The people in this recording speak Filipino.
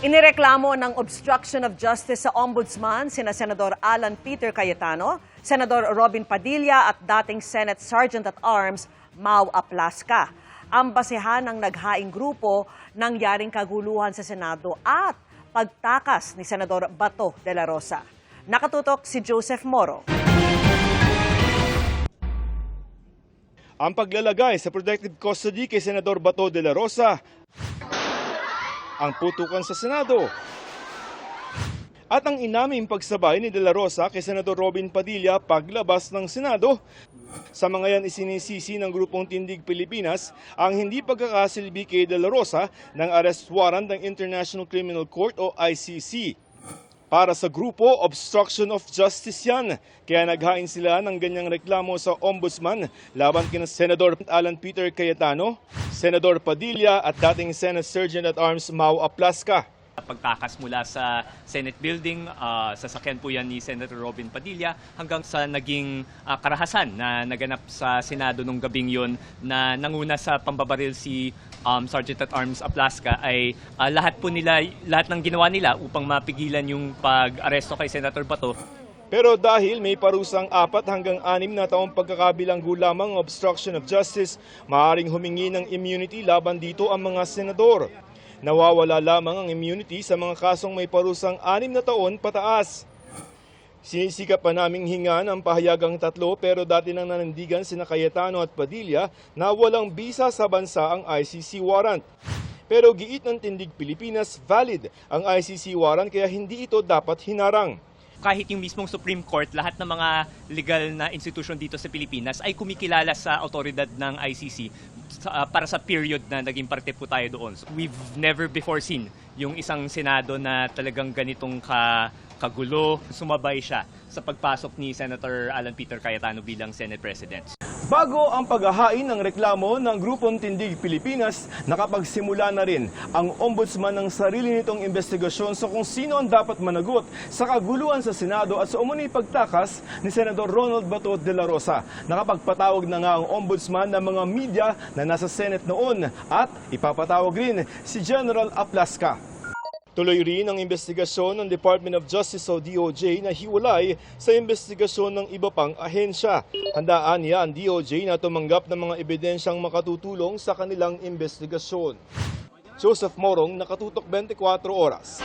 Inireklamo ng obstruction of justice sa ombudsman sina Senador Alan Peter Cayetano, Senador Robin Padilla at dating Senate Sergeant-at-Arms Mau Aplaska. Ang basehan ng naghaing grupo nangyaring kaguluhan sa Senado at pagtakas ni Senador Bato de la Rosa. Nakatutok si Joseph Moro. Ang paglalagay sa protective custody kay Senador Bato de la Rosa, ang putukan sa Senado, at ang inaming pagsabay ni De La Rosa kay Senador Robin Padilla paglabas ng Senado. Sa mga yan isinisisi ng Grupong Tindig Pilipinas ang hindi pagkakasilbi kay De La Rosa ng arrest warrant ng International Criminal Court o ICC. Para sa grupo, obstruction of justice yan. Kaya naghain sila ng ganyang reklamo sa ombudsman laban kina Senador Alan Peter Cayetano, Senador Padilla at dating Senate Sergeant-at-Arms Mau Aplaska. Pagtakas mula sa Senate building, sasakyan po yan ni Senator Robin Padilla hanggang sa naging karahasan na naganap sa Senado nung gabing yon na nanguna sa pambabaril si Sergeant-at-Arms Aplaska ay lahat ng ginawa nila upang mapigilan yung pag-aresto kay Senator Bato. Pero dahil may parusang 4 hanggang 6 na taong pagkakabilanggo lamang obstruction of justice, maaaring humingi ng immunity laban dito ang mga senador. Nawawala lamang ang immunity sa mga kasong may parusang 6 na taon pataas. Sinisikap pa naming hingan ang pahayagang 3 pero dati nang nanindigan sina Cayetano at Padilla na walang bisa sa bansa ang ICC warrant. Pero giit ng Tindig Pilipinas, valid ang ICC warrant kaya hindi ito dapat hinarang. Kahit yung mismong Supreme Court, lahat ng mga legal na institusyon dito sa Pilipinas ay kumikilala sa autoridad ng ICC para sa period na naging parte po tayo doon. So, we've never before seen yung isang Senado na talagang ganitong kagulo. Sumabay siya sa pagpasok ni Senator Alan Peter Cayetano bilang Senate President. Bago ang paghahain ng reklamo ng Grupong Tindig Pilipinas, nakapagsimula na rin ang ombudsman ng sarili nitong investigasyon sa kung sino ang dapat managot sa kaguluhan sa Senado at sa umunoy pagtakas ni Senador Ronald Bato de la Rosa. Nakapagpatawag na nga ang ombudsman ng mga media na nasa Senate noon at ipapatawag rin si General Aplaska. Tuloy rin ang investigasyon ng Department of Justice o DOJ na hiwalay sa investigasyon ng iba pang ahensya. Handaan niya ang DOJ na tumanggap ng mga ebidensyang makatutulong sa kanilang investigasyon. Joseph Morong, Nakatutok 24 Oras.